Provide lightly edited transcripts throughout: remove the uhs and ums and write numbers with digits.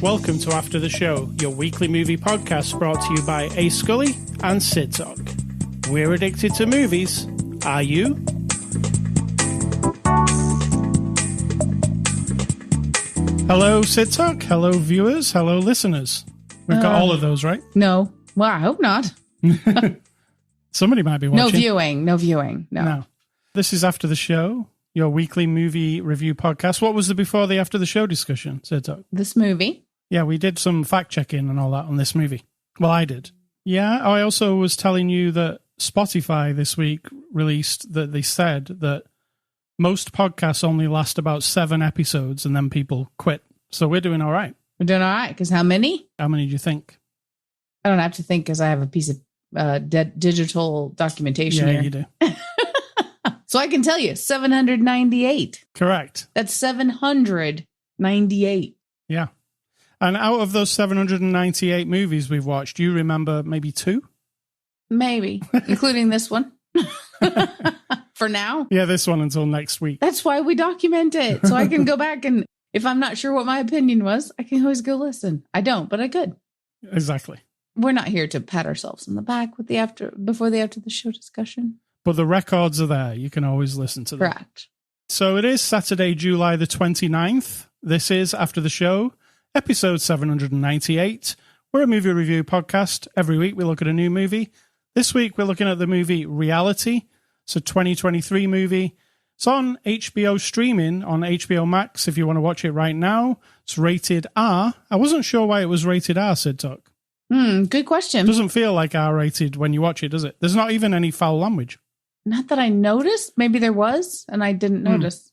Welcome to After the Show, your weekly movie podcast brought to you by A. Scully and Sid Talk. We're addicted to movies. Are you? Hello, Sid Talk. Hello, viewers. Hello, listeners. We've got all of those, right? No. Well, I hope not. Somebody might be watching. No viewing. No. This is After the Show, your weekly movie review podcast. What was the before the after the show discussion, Sid Talk? This movie. Yeah, we did some fact-checking and all that on this movie. Well, I did. Yeah, I also was telling you that Spotify this week released that they said that most podcasts only last about 7 episodes and then people quit. So we're doing all right. We're doing all right, because how many? How many do you think? I don't have to think because I have a piece of digital documentation here. Yeah, you do. So I can tell you, 798. Correct. That's 798. Yeah. And out of those 798 movies we've watched, do you remember maybe 2? Maybe, including this one. For now. Yeah, this one until next week. That's why we document it. So I can go back and if I'm not sure what my opinion was, I can always go listen. I don't, but I could. Exactly. We're not here to pat ourselves on the back with before the after the show discussion. But the records are there. You can always listen to them. Correct. So it is Saturday, July the 29th. This is After the Show, episode 798. We're a movie review podcast. Every week we look at a new movie. This week we're looking at the movie Reality. It's a 2023 movie. It's on HBO streaming on HBO Max if you want to watch it right now. It's rated R. I wasn't sure why it was rated R, Sid Talk. Good question. It doesn't feel like R-rated when you watch it, does it? There's not even any foul language. Not that I noticed. Maybe there was, and I didn't notice.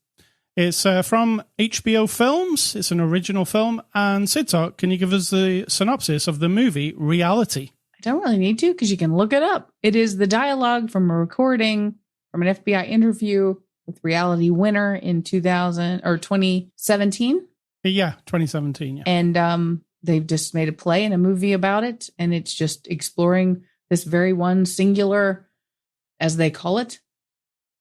It's from HBO Films. It's an original film. And Sid Talk, can you give us the synopsis of the movie Reality? I don't really need to because you can look it up. It is the dialogue from a recording from an FBI interview with Reality winner in 2017. Yeah, 2017. Yeah. And they've just made a play and a movie about it. And it's just exploring this very one singular, as they call it,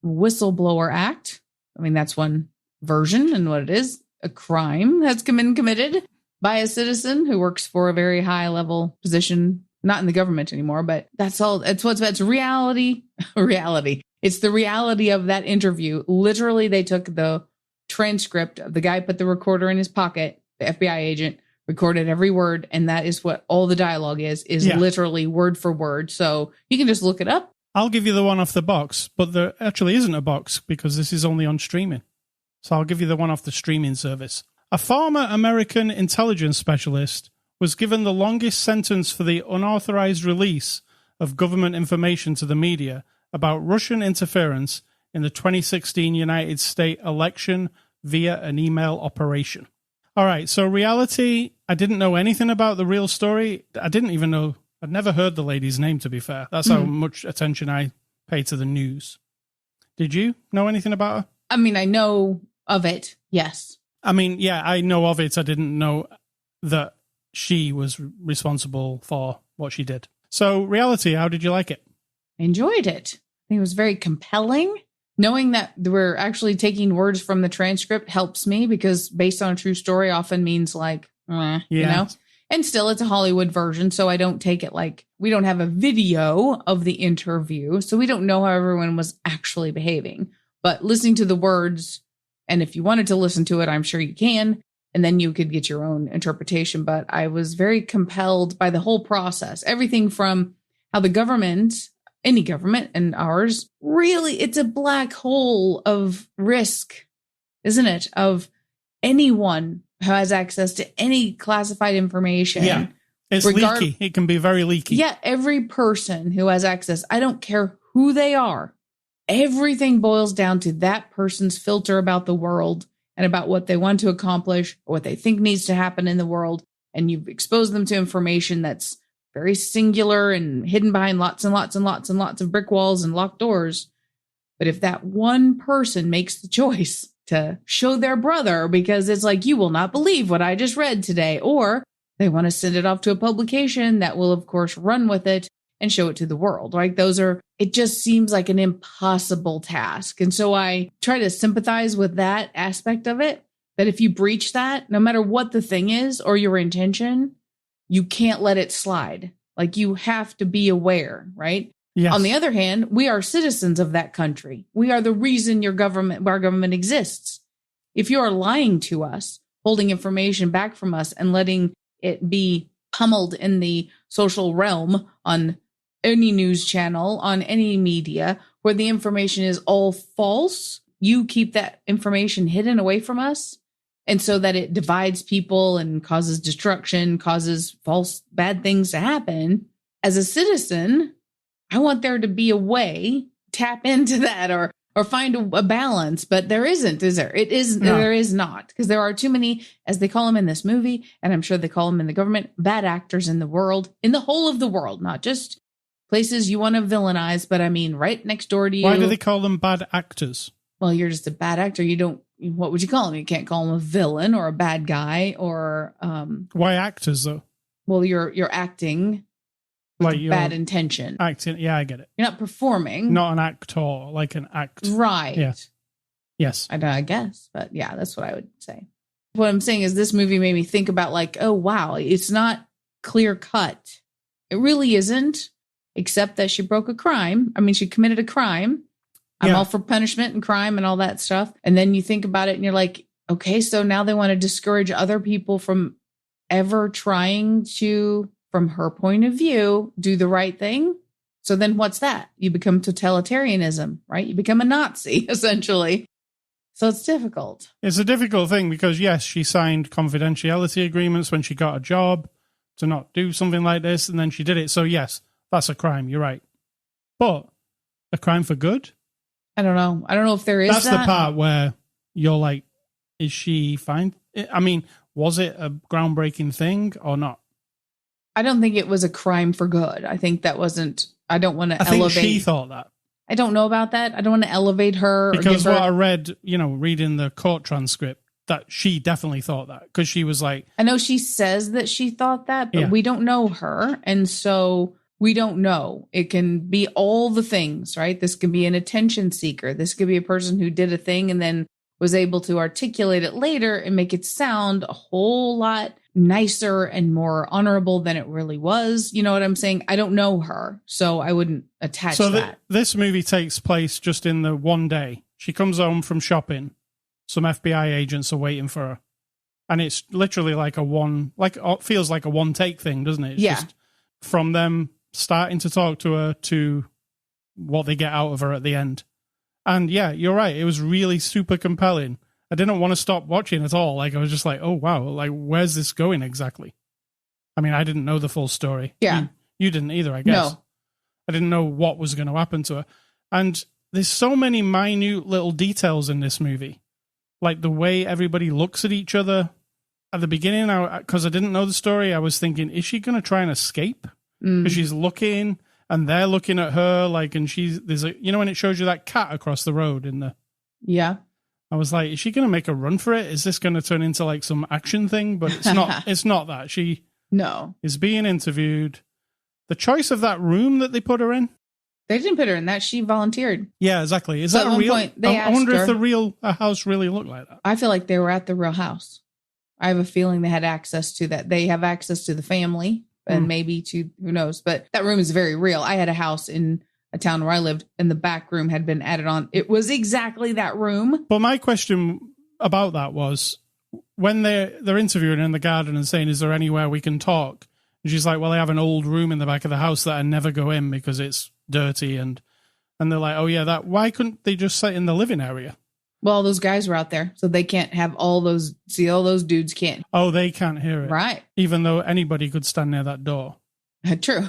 whistleblower act. I mean, that's one version and what it is. A crime has been committed by a citizen who works for a very high level position, not in the government anymore, but that's all. It's reality. Reality. It's the reality of that interview. Literally, they took the transcript of the guy, put the recorder in his pocket, the FBI agent, recorded every word. And that is what all the dialogue is literally word for word. So you can just look it up. I'll give you the one off the box, but there actually isn't a box because this is only on streaming. So I'll give you the one off the streaming service. A former American intelligence specialist was given the longest sentence for the unauthorized release of government information to the media about Russian interference in the 2016 United States election via an email operation. All right, so Reality, I didn't know anything about the real story. I'd never heard the lady's name, to be fair. That's how much attention I pay to the news. Did you know anything about her? I mean, I know of it, yes. I mean, yeah, I know of it. I didn't know that she was responsible for what she did. So, Reality, how did you like it? I enjoyed it. I think it was very compelling. Knowing that we're actually taking words from the transcript helps me because based on a true story often means like, you know? And still, it's a Hollywood version, so I don't take it like we don't have a video of the interview, so we don't know how everyone was actually behaving. But listening to the words, and if you wanted to listen to it, I'm sure you can, and then you could get your own interpretation. But I was very compelled by the whole process. Everything from how the government, any government and ours, really, it's a black hole of risk, isn't it? Of anyone who has access to any classified information. Yeah, it's leaky. It can be very leaky. Yeah, every person who has access, I don't care who they are. Everything boils down to that person's filter about the world and about what they want to accomplish or what they think needs to happen in the world. And you've exposed them to information that's very singular and hidden behind lots and lots and lots and lots of brick walls and locked doors. But if that one person makes the choice to show their brother because it's like, you will not believe what I just read today, or they want to send it off to a publication that will, of course, run with it and show it to the world. Like it just seems like an impossible task. And so I try to sympathize with that aspect of it, that if you breach that, no matter what the thing is or your intention, you can't let it slide. Like you have to be aware, right? Yes. On the other hand, we are citizens of that country. We are the reason our government exists. If you are lying to us, holding information back from us and letting it be pummeled in the social realm on any news channel, on any media where the information is all false, you keep that information hidden away from us. And so that it divides people and causes destruction, causes false, bad things to happen. As a citizen, I want there to be a way, tap into that or find a balance, but there isn't, is there? It is, no. There is not, because there are too many, as they call them in this movie, and I'm sure they call them in the government, bad actors in the world, in the whole of the world, not just places you want to villainize, but I mean, right next door to you. Why do they call them bad actors? Well, you're just a bad actor. You don't, what would you call them? You can't call them a villain or a bad guy or, why actors though? Well, you're acting. Like bad intention. Acting, yeah, I get it. You're not performing. Not an actor, like an act. Right. Yeah. Yes. I guess, but yeah, that's what I would say. What I'm saying is this movie made me think about like, oh, wow, it's not clear cut. It really isn't, except that she broke a crime. I mean, she committed a crime. I'm all for punishment and crime and all that stuff. And then you think about it and you're like, okay, so now they want to discourage other people from ever trying to, from her point of view, do the right thing. So then what's that? You become totalitarianism, right? You become a Nazi, essentially. So it's difficult. It's a difficult thing because, yes, she signed confidentiality agreements when she got a job to not do something like this, and then she did it. So, yes, that's a crime. You're right. But a crime for good? I don't know. I don't know if there is That's the part where you're like, is she fine? I mean, was it a groundbreaking thing or not? I don't think it was a crime for good. I think that wasn't, I don't want to elevate. I think she thought that. I don't know about that. I don't want to elevate her. Because what I read, reading the court transcript, that she definitely thought that. Because she was like... I know she says that she thought that, but we don't know her. And so we don't know. It can be all the things, right? This could be an attention seeker. This could be a person who did a thing and then was able to articulate it later and make it sound a whole lot nicer and more honorable than it really was. You know what I'm saying? I don't know her, so I wouldn't attach that. This movie takes place just in the one day. She comes home from shopping. Some FBI agents are waiting for her. And it's literally like it feels like a one take thing, doesn't it? It's just from them starting to talk to her to what they get out of her at the end. And yeah, you're right. It was really super compelling. I didn't want to stop watching at all. Like, I was just like, oh, wow, like, where's this going exactly? I mean, I didn't know the full story. Yeah. You didn't either, I guess. No. I didn't know what was going to happen to her. And there's so many minute little details in this movie. Like the way everybody looks at each other. At the beginning, because I didn't know the story, I was thinking, is she going to try and escape? Because she's looking, and they're looking at her, like, and there's a, when it shows you that cat across the road in the... Yeah. I was like, is she going to make a run for it? Is this going to turn into like some action thing? But it's not. It's not that. She is being interviewed. The choice of that room that they put her in. They didn't put her in that. She volunteered. Yeah, exactly. Is that real? I wonder if the house really looked like that. I feel like they were at the real house. I have a feeling they had access to that. They have access to the family and maybe to, who knows, but that room is very real. I had a house in a town where I lived, and the back room had been added on. It was exactly that room. But my question about that was, when they're interviewing in the garden and saying, is there anywhere we can talk? And she's like, well, I have an old room in the back of the house that I never go in because it's dirty. And they're like, oh, yeah, why couldn't they just sit in the living area? Well, those guys were out there, so they can't have all those dudes can't. Oh, they can't hear it. Right. Even though anybody could stand near that door. True.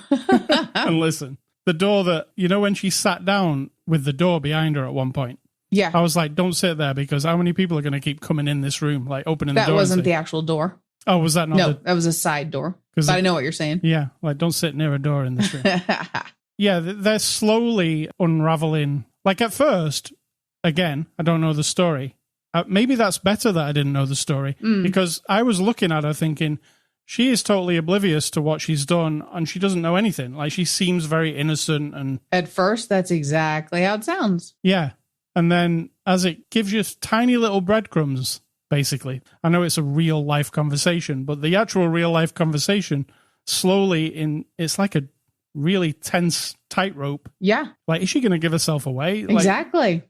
And listen. The door that, when she sat down with the door behind her at one point. Yeah. I was like, don't sit there because how many people are going to keep coming in this room, like opening the door? That wasn't the actual door. Oh, was that not? No, that was a side door. But I know what you're saying. Yeah. Like, don't sit near a door in this room. Yeah. They're slowly unraveling. Like at first, again, I don't know the story. Maybe that's better that I didn't know the story because I was looking at her thinking, she is totally oblivious to what she's done, and she doesn't know anything. Like, she seems very innocent, and at first, that's exactly how it sounds. Yeah. And then as it gives you tiny little breadcrumbs, basically. I know it's a real life conversation, but the actual real life conversation slowly it's like a really tense tightrope. Yeah. Like, is she going to give herself away? Exactly.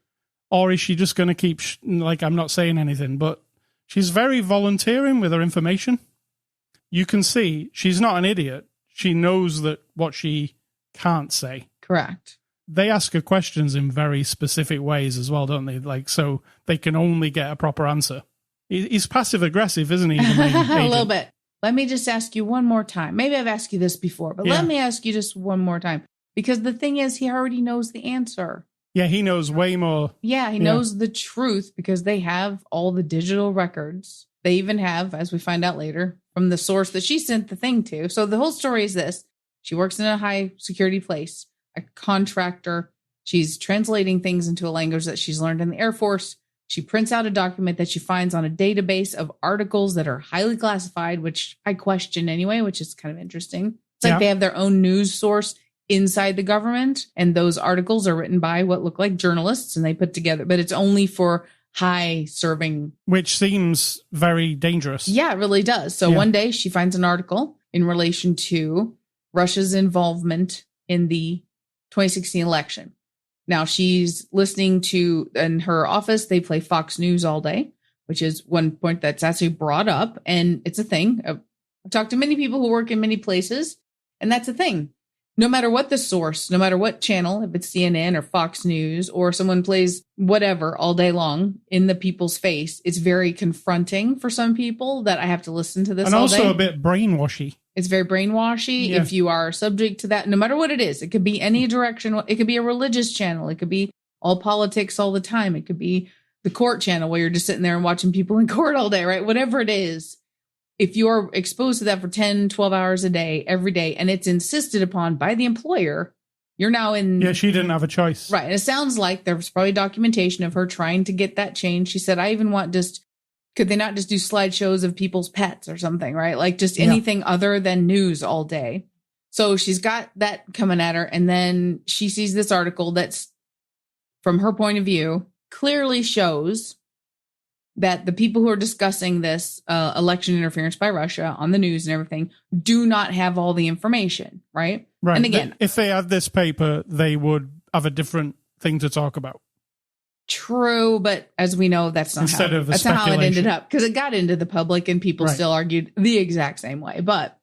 Or is she just going to keep, I'm not saying anything, but she's very volunteering with her information. You can see she's not an idiot. She knows that what she can't say. Correct. They ask her questions in very specific ways as well, don't they? Like, so they can only get a proper answer. He's passive aggressive, isn't he? A little bit. Let me just ask you one more time. Maybe I've asked you this before, but let me ask you just one more time. Because the thing is, he already knows the answer. Yeah, he knows way more. Yeah, he knows the truth because they have all the digital records. They even have, as we find out later, from the source that she sent the thing to. So the whole story is this. She works in a high security place, a contractor. She's translating things into a language that she's learned in the Air Force. She prints out a document that she finds on a database of articles that are highly classified, which I question anyway, which is kind of interesting. It's like they have their own news source inside the government, and those articles are written by what look like journalists, and they put together, but it's only for high serving. Which seems very dangerous. Yeah, it really does. So one day she finds an article in relation to Russia's involvement in the 2016 election. Now she's listening to, in her office, they play Fox News all day, which is one point that's actually brought up. And it's a thing. I've talked to many people who work in many places, and that's a thing. No matter what the source, no matter what channel, if it's CNN or Fox News, or someone plays whatever all day long in the people's face, it's very confronting for some people that I have to listen to this and all day. And also a bit brainwashy. It's very brainwashy if you are subject to that, no matter what it is. It could be any direction. It could be a religious channel. It could be all politics all the time. It could be the court channel where you're just sitting there and watching people in court all day, right? Whatever it is. If you're exposed to that for 10, 12 hours a day, every day, and it's insisted upon by the employer, you're now in... Yeah, she didn't have a choice. Right. And it sounds like there was probably documentation of her trying to get that changed. She said, I even want just... Could they not just do slideshows of people's pets or something, right? Like just anything other than news all day. So she's got that coming at her. And then she sees this article that's, from her point of view, clearly shows that the people who are discussing this election interference by Russia on the news and everything do not have all the information, right? Right. And again, if they had this paper, they would have a different thing to talk about. True, but as we know, that's not how it ended up, because it got into the public and people still argued the exact same way. But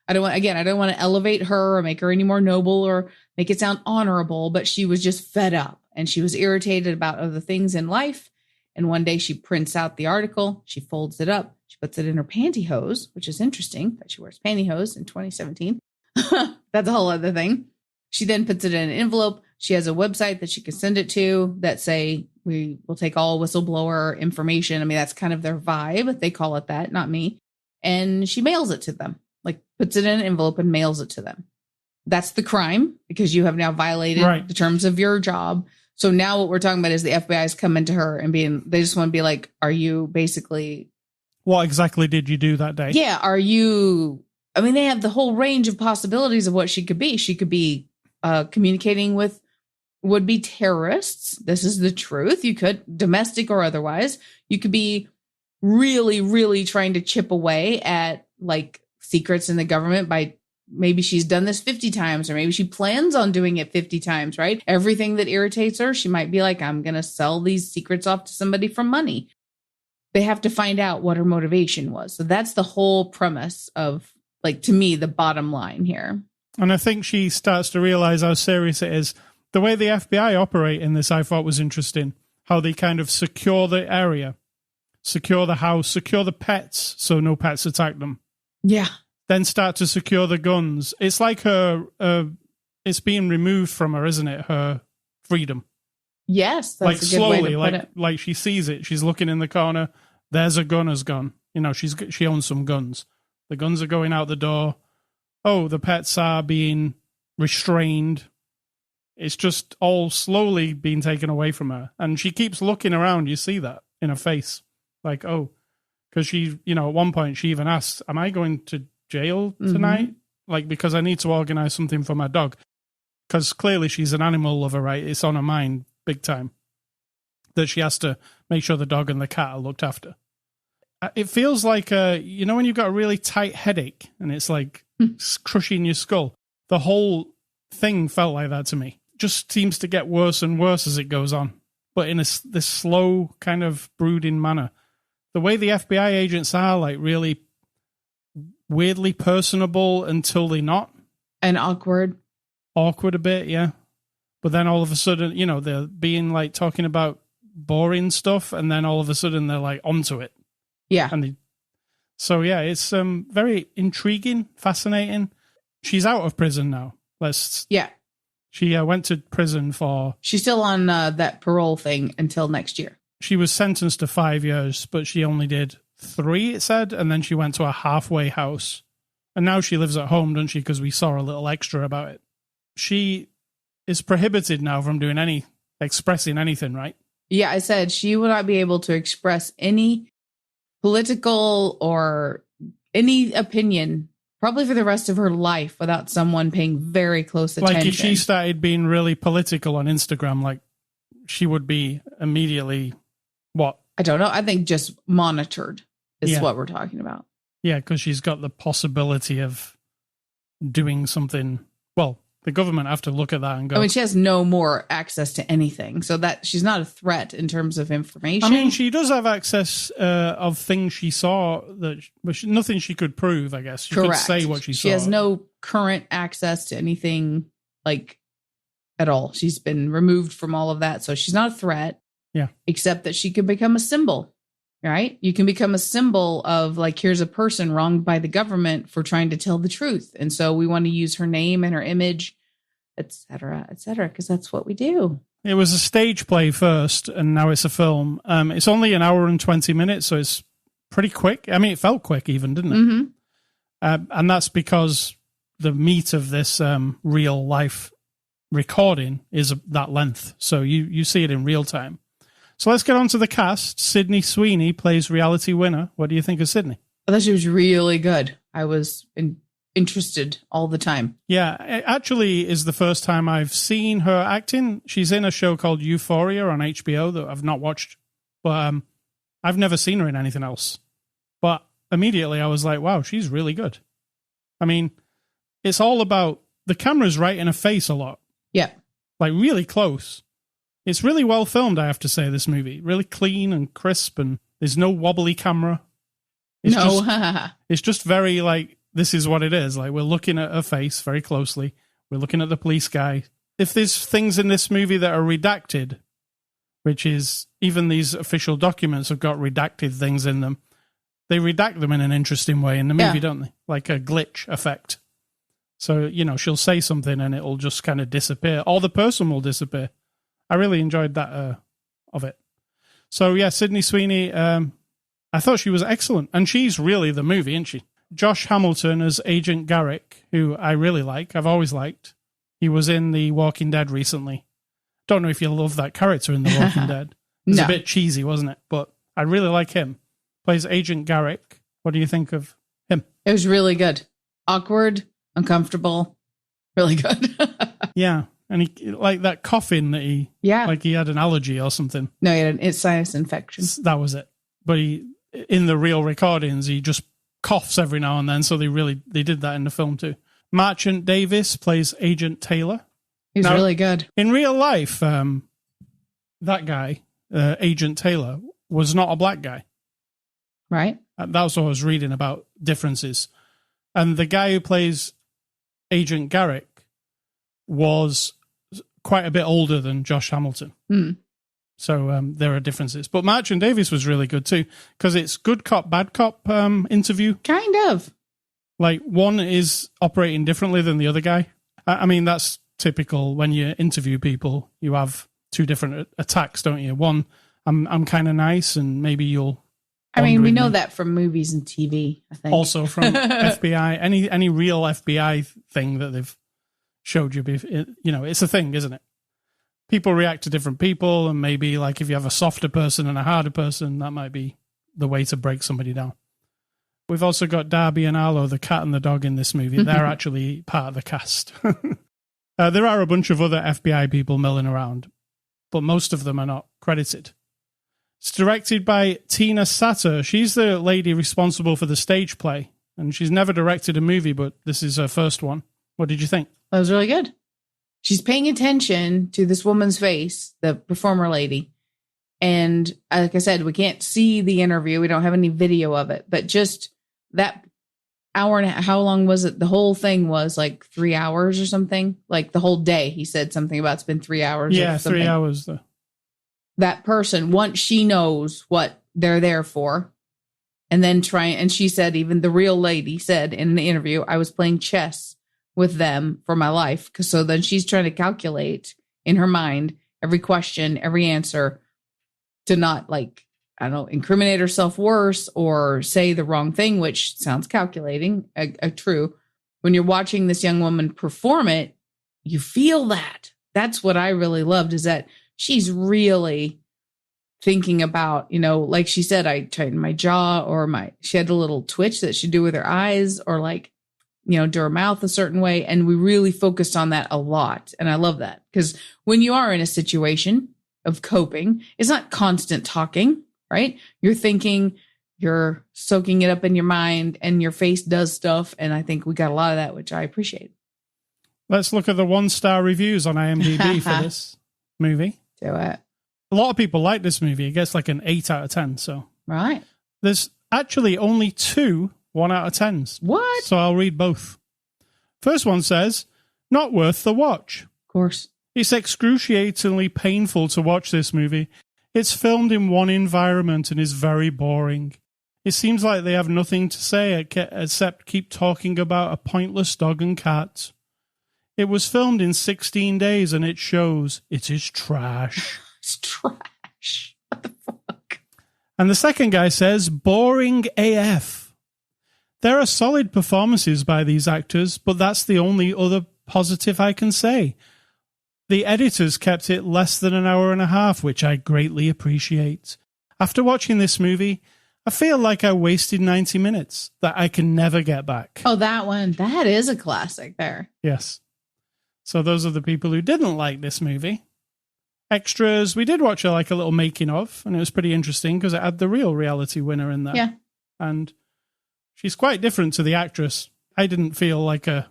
I don't want to elevate her or make her any more noble or make it sound honorable, but she was just fed up and she was irritated about other things in life. And one day she prints out the article, she folds it up, she puts it in her pantyhose, which is interesting that she wears pantyhose in 2017. That's a whole other thing. She then puts it in an envelope. She has a website that she can send it to that say, we will take all whistleblower information. I mean, that's kind of their vibe. They call it that, not me. And she mails it to them, like puts it in an envelope and mails it to them. That's the crime because you have now violated the terms of your job. So now what we're talking about is the FBI is coming to her and they just want to be like, are you basically... What exactly did you do that day? Yeah. Are you... I mean, they have the whole range of possibilities of what she could be. She could be communicating with would-be terrorists. This is the truth. You could, domestic or otherwise. You could be really, really trying to chip away at like secrets in the government by maybe she's done this 50 times or maybe she plans on doing it 50 times, right? Everything that irritates her, she might be like, I'm going to sell these secrets off to somebody for money. They have to find out what her motivation was. So that's the whole premise of, like, to me, the bottom line here. And I think she starts to realize how serious it is. The way the FBI operate in this, I thought was interesting. How they kind of secure the area, secure the house, secure the pets so no pets attack them. Yeah. Then start to secure the guns. It's like her, it's being removed from her, isn't it? Her freedom. Yes, that's like a good slowly, way to put it. Like she sees it. She's looking in the corner. There's a gunner's gun. You know, she owns some guns. The guns are going out the door. Oh, the pets are being restrained. It's just all slowly being taken away from her. And she keeps looking around. You see that in her face. Like, oh, because she, you know, at one point she even asks, am I going to jail tonight, like because I need to organize something for my dog. Because clearly she's an animal lover, right? It's on her mind big time that she has to make sure the dog and the cat are looked after. It feels like, you know, when you've got a really tight headache and it's like crushing your skull. The whole thing felt like that to me. Just seems to get worse and worse as it goes on, but in this slow kind of brooding manner. The way the FBI agents are, like, really weirdly personable until they're not. And awkward a bit, yeah. But then all of a sudden, you know, they're being like talking about boring stuff, and then all of a sudden they're like onto it. Yeah. So yeah, it's very intriguing, fascinating. She's out of prison now. She went to prison for... She's still on that parole thing until next year. She was sentenced to 5 years, but she only did 3, it said, and then she went to a halfway house. And now she lives at home, doesn't she? Because we saw a little extra about it. She is prohibited now from doing expressing anything, right? Yeah, I said she will not be able to express any political or any opinion probably for the rest of her life without someone paying very close attention. Like if she started being really political on Instagram, like she would be immediately what? I don't know. I think just monitored is what we're talking about. Yeah, because she's got the possibility of doing something. Well, the government have to look at that and go... I mean, she has no more access to anything, so that she's not a threat in terms of information. I mean, she does have access of things she saw, but nothing she could prove, I guess. She could say what she saw. She has no current access to anything, like, at all. She's been removed from all of that, so she's not a threat. Yeah. Except that she can become a symbol, right? You can become a symbol of, like, here's a person wronged by the government for trying to tell the truth. And so we want to use her name and her image, et cetera, because that's what we do. It was a stage play first, and now it's a film. It's only an hour and 20 minutes, so it's pretty quick. I mean, it felt quick even, didn't it? Mm-hmm. And that's because the meat of this real life recording is that length. So you see it in real time. So let's get on to the cast. Sydney Sweeney plays reality winner. What do you think of Sydney? I thought she was really good. I was interested all the time. Yeah, it actually is the first time I've seen her acting. She's in a show called Euphoria on HBO that I've not watched, but I've never seen her in anything else. But immediately I was like, wow, she's really good. I mean, it's all about the camera's right in her face a lot. Yeah. Like really close. It's really well filmed, I have to say, this movie. Really clean and crisp, and there's no wobbly camera. It's just very, like, this is what it is. Like, we're looking at her face very closely. We're looking at the police guy. If there's things in this movie that are redacted, which is, even these official documents have got redacted things in them, they redact them in an interesting way in the movie, don't they? Like a glitch effect. So, you know, she'll say something and it'll just kind of disappear. Or the person will disappear. I really enjoyed that of it. So, yeah, Sydney Sweeney, I thought she was excellent. And she's really the movie, isn't she? Josh Hamilton as Agent Garrick, who I really like. I've always liked. He was in The Walking Dead recently. Don't know if you love that character in The Walking Dead. It was a bit cheesy, wasn't it? But I really like him. Plays Agent Garrick. What do you think of him? It was really good. Awkward, uncomfortable, really good. Yeah. And he, like that coughing that like he had an allergy or something. No, he had a sinus infection. That was it. But in the real recordings, he just coughs every now and then. So they did that in the film too. Marchant Davis plays Agent Taylor. He's really good. In real life, that guy, Agent Taylor, was not a black guy. Right. That's what I was reading about differences. And the guy who plays Agent Garrick was quite a bit older than Josh Hamilton. Mm. So there are differences. But Marchant Davis was really good too, because it's good cop, bad cop interview. Kind of. Like, one is operating differently than the other guy. I mean, that's typical when you interview people. You have two different attacks, don't you? One, I'm kind of nice, and maybe you'll... I mean, we know that from movies and TV, I think. Also from FBI, any real FBI thing that they've showed you, you know, it's a thing, isn't it? People react to different people, and maybe, like, if you have a softer person and a harder person, that might be the way to break somebody down. We've also got Darby and Arlo, the cat and the dog in this movie. They're actually part of the cast. There are a bunch of other FBI people milling around, but most of them are not credited. It's directed by Tina Satter. She's the lady responsible for the stage play, and she's never directed a movie, but this is her first one. What did you think? That was really good. She's paying attention to this woman's face, the performer lady. And like I said, we can't see the interview. We don't have any video of it, but just that hour and a half, how long was it? The whole thing was like 3 hours or something. Like the whole day, he said something about it's been 3 hours. Yeah, 3 hours. Though. That person, once she knows what they're there for, and then and she said, even the real lady said in the interview, I was playing chess with them for my life. So then she's trying to calculate in her mind every question, every answer to not incriminate herself worse or say the wrong thing, which sounds calculating, true. When you're watching this young woman perform it, you feel that. That's what I really loved, is that she's really thinking about, like she said, I tightened my jaw, or she had a little twitch that she'd do with her eyes, or do her mouth a certain way. And we really focused on that a lot. And I love that, because when you are in a situation of coping, it's not constant talking, right? You're thinking, you're soaking it up in your mind, and your face does stuff. And I think we got a lot of that, which I appreciate. Let's look at the 1-star reviews on IMDb for this movie. Do it. A lot of people like this movie. It gets like an 8 out of 10. So right. There's actually only 2 1 out of 10s. What? So I'll read both. First one says, not worth the watch. Of course. It's excruciatingly painful to watch this movie. It's filmed in one environment and is very boring. It seems like they have nothing to say except keep talking about a pointless dog and cat. It was filmed in 16 days and it shows. It is trash. It's trash. What the fuck? And the second guy says, boring AF. There are solid performances by these actors, but that's the only other positive I can say. The editors kept it less than an hour and a half, which I greatly appreciate. After watching this movie, I feel like I wasted 90 minutes that I can never get back. Oh, that one. That is a classic there. Yes. So those are the people who didn't like this movie. Extras, we did watch a little making of, and it was pretty interesting because it had the real reality winner in there. Yeah. And she's quite different to the actress. I didn't feel like I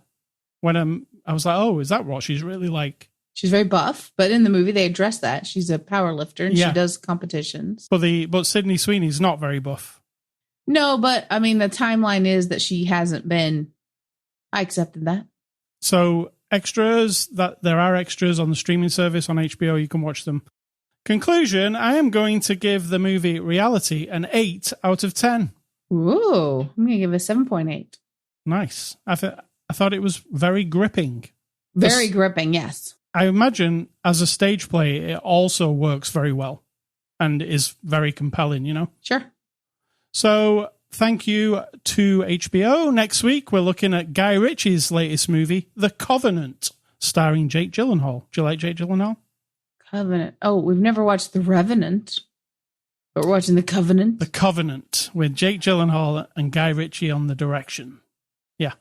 was like, oh, is that what she's really like? She's very buff, but in the movie they address that. She's a power lifter and she does competitions. But Sydney Sweeney's not very buff. No, but I mean, the timeline is that she hasn't been. I accepted that. So extras, that there are extras on the streaming service on HBO. You can watch them. Conclusion, I am going to give the movie Reality an 8 out of 10. Ooh, I'm going to give it a 7.8. Nice. I thought it was very gripping. Very gripping, yes. I imagine as a stage play, it also works very well and is very compelling, Sure. So thank you to HBO. Next week, we're looking at Guy Ritchie's latest movie, The Covenant, starring Jake Gyllenhaal. Do you like Jake Gyllenhaal? Covenant. Oh, we've never watched The Revenant, but we're watching The Covenant. The Covenant with Jake Gyllenhaal and Guy Ritchie on the direction. Yeah.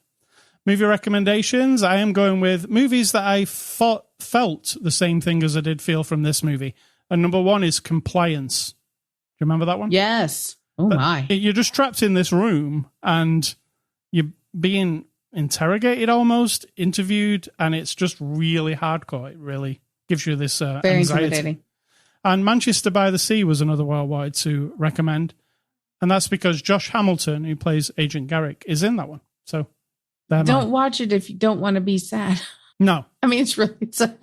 Movie recommendations. I am going with movies that I felt the same thing as I did feel from this movie. And number 1 is Compliance. Do you remember that one? Yes. Oh, my. You're just trapped in this room and you're being interrogated almost, interviewed, and it's just really hardcore. It really gives you this very anxiety. Intimidating. And Manchester by the Sea was another one I wanted to recommend. And that's because Josh Hamilton, who plays Agent Garrick, is in that one. So don't watch it if you don't want to be sad. No. I mean, it's really sad.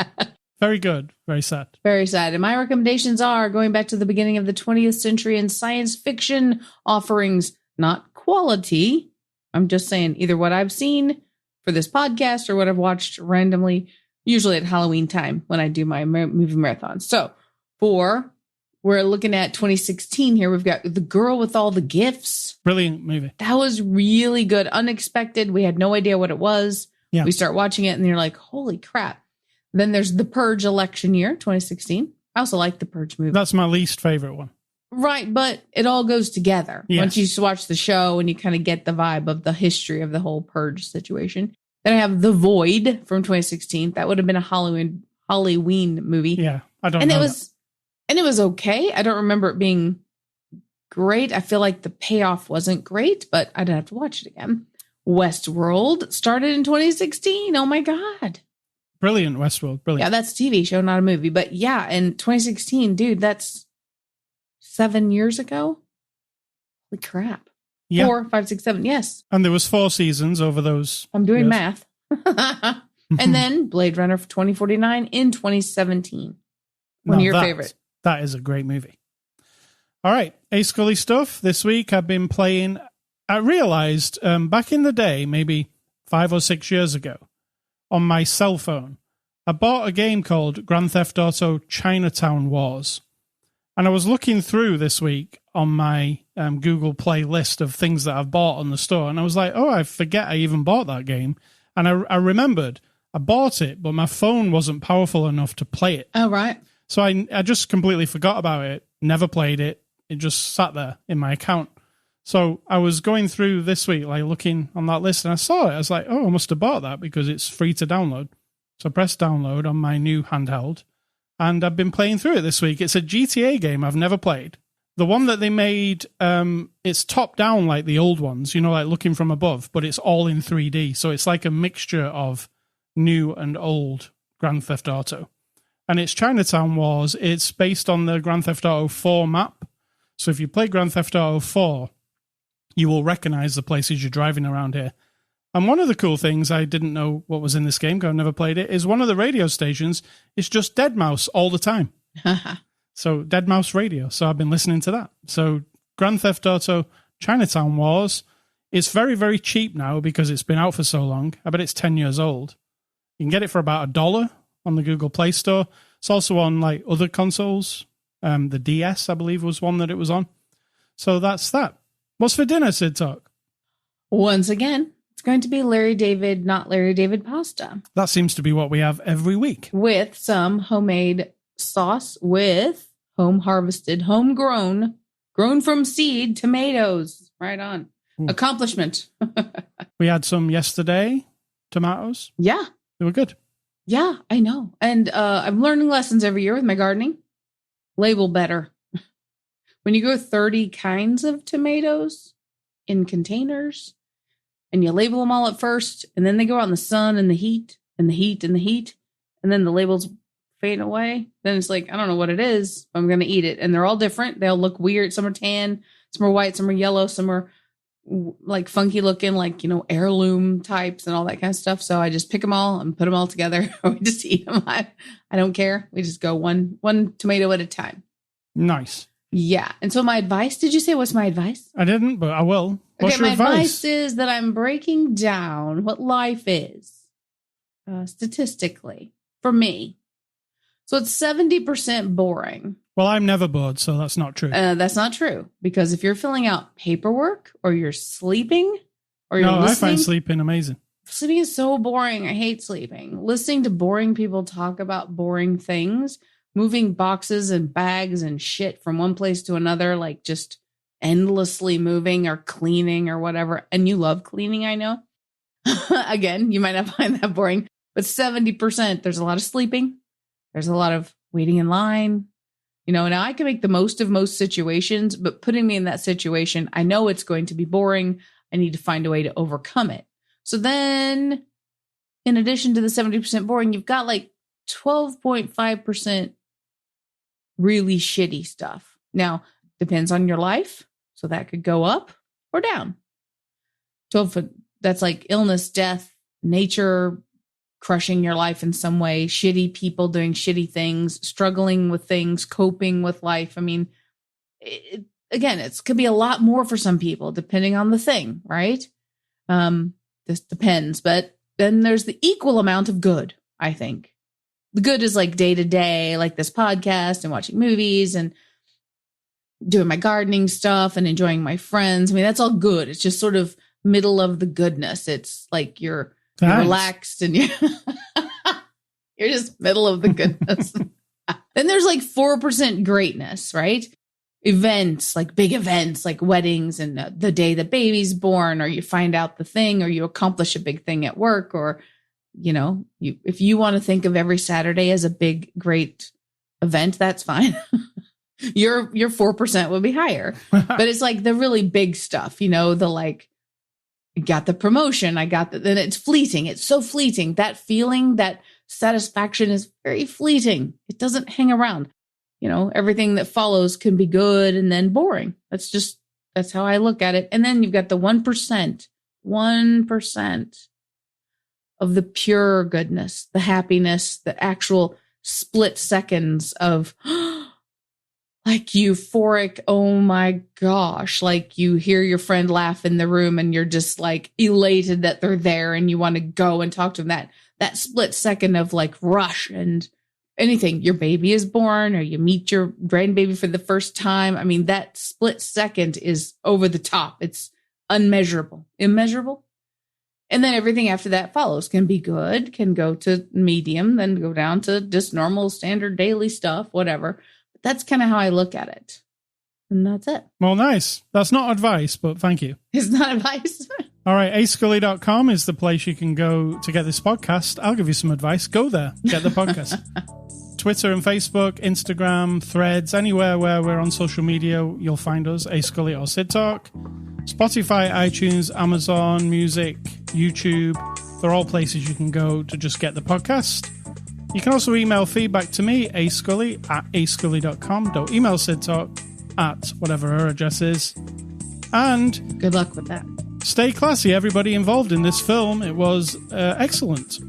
Very good. Very sad. Very sad. And my recommendations are going back to the beginning of the 20th century and science fiction offerings, not quality. I'm just saying either what I've seen for this podcast or what I've watched randomly, usually at Halloween time when I do my movie marathon. So we're looking at 2016 here. We've got The Girl with All the Gifts. Brilliant movie. That was really good. Unexpected. We had no idea what it was. Yeah. We start watching it and you're like, holy crap. Then there's The Purge election year, 2016. I also like The Purge movie. That's my least favorite one. Right, but it all goes together. Yes. Once you watch the show and you kind of get the vibe of the history of the whole Purge situation. Then I have The Void from 2016. That would have been a Halloween movie. Yeah, I don't know. And it was okay. I don't remember it being great. I feel like the payoff wasn't great, but I'd have to watch it again. Westworld started in 2016. Oh my God. Brilliant, Westworld. Brilliant. Yeah, that's a TV show, not a movie. But yeah, in 2016, dude, that's 7 years ago. Holy crap. Yeah. 4, 5, 6, 7. Yes. And there was 4 seasons over those. I'm doing years. math. And then Blade Runner for 2049 in 2017. One of your favorite. That is a great movie. All right. A Scully stuff. This week I've been playing. I realized back in the day, maybe 5 or 6 years ago, on my cell phone, I bought a game called Grand Theft Auto Chinatown Wars. And I was looking through this week on my Google Play list of things that I've bought on the store. And I was like, oh, I forget I even bought that game. And I remembered I bought it, but my phone wasn't powerful enough to play it. Oh, right. So I just completely forgot about it, never played it. It just sat there in my account. So I was going through this week, like looking on that list, and I saw it. I was like, oh, I must have bought that because it's free to download. So I pressed download on my new handheld, and I've been playing through it this week. It's a GTA game I've never played. The one that they made, it's top down like the old ones, like looking from above, but it's all in 3D. So it's like a mixture of new and old Grand Theft Auto. And it's Chinatown Wars. It's based on the Grand Theft Auto 4 map. So if you play Grand Theft Auto 4, you will recognize the places you're driving around here. And one of the cool things, I didn't know what was in this game because I've never played it, is one of the radio stations is just Deadmau5 all the time. So Deadmau5 radio. So I've been listening to that. So Grand Theft Auto Chinatown Wars, it's very, very cheap now because it's been out for so long. I bet it's 10 years old. You can get it for about $1 on the Google Play Store. It's also on like other consoles. The DS, I believe, was one that it was on. So that's that. What's for dinner, Sid Talk? Once again, it's going to be Larry David, not Larry David pasta. That seems to be what we have every week. With some homemade sauce with home harvested, homegrown, grown from seed tomatoes. Right on. Ooh. Accomplishment. We had some yesterday, tomatoes. Yeah. They were good. Yeah, I know. And I'm learning lessons every year with my gardening. Label better. When you go 30 kinds of tomatoes in containers and you label them all at first, and then they go out in the sun and the heat and the heat and the heat, and then the labels fade away, then it's like, I don't know what it is, but I'm going to eat it. And they're all different. They all look weird. Some are tan, some are white, some are yellow, some are like funky looking, like, heirloom types and all that kind of stuff. So I just pick them all and put them all together. We just eat them. I don't care. We just go one tomato at a time. Nice. Yeah. And so my advice, did you say what's my advice? I didn't, but I will. What's your advice is that I'm breaking down what life is statistically for me. So it's 70% boring. Well, I'm never bored, so that's not true. That's not true. Because if you're filling out paperwork or you're sleeping or you're listening. I find sleeping amazing. Sleeping is so boring. I hate sleeping. Listening to boring people talk about boring things, moving boxes and bags and shit from one place to another, like just endlessly moving or cleaning or whatever. And you love cleaning, I know. Again, you might not find that boring, but 70%, there's a lot of sleeping. There's a lot of waiting in line. Now I can make the most of most situations, but putting me in that situation, I know it's going to be boring. I need to find a way to overcome it. So then, in addition to the 70% boring, you've got like 12.5% really shitty stuff. Now, depends on your life. So that could go up or down. 12, that's like illness, death, nature, crushing your life in some way, shitty people doing shitty things, struggling with things, coping with life. I mean, it could be a lot more for some people, depending on the thing, right? This depends. But then there's the equal amount of good, I think. The good is like day to day, like this podcast and watching movies and doing my gardening stuff and enjoying my friends. I mean, that's all good. It's just sort of middle of the goodness. It's like you're relaxed and you're just middle of the goodness. Then there's like 4% greatness, right? events, like big events, like weddings and the day the baby's born, or you find out the thing, or you accomplish a big thing at work, or, if you want to think of every Saturday as a big, great event, that's fine. Your 4% would be higher, but it's like the really big stuff, the like, I got the promotion, then it's fleeting. It's so fleeting. That feeling, that satisfaction is very fleeting. It doesn't hang around. Everything that follows can be good and then boring. That's how I look at it. And then you've got the 1% of the pure goodness, the happiness, the actual split seconds of like euphoric, oh my gosh, like you hear your friend laugh in the room and you're just like elated that they're there and you want to go and talk to them. That split second of like rush and anything, your baby is born or you meet your grandbaby for the first time. I mean, that split second is over the top. It's unmeasurable, immeasurable. And then everything after that follows can be good, can go to medium, then go down to just normal, standard daily stuff, whatever. But that's kind of how I look at it. And that's it. Well, nice. That's not advice, but thank you. It's not advice. All right, ascully.com is the place you can go to get this podcast. I'll give you some advice. Go there, get the podcast. Twitter and Facebook, Instagram, Threads, anywhere where we're on social media, you'll find us, A Scully or Sid Talk. Spotify, iTunes, Amazon Music, YouTube. They're all places you can go to just get the podcast. You can also email feedback to me, ascully@ascully.com. Don't email Sid Talk at whatever her address is. And good luck with that. Stay classy, everybody involved in this film. It was excellent.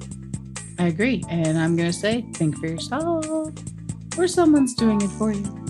I agree. And I'm going to say, think for yourself, or someone's doing it for you.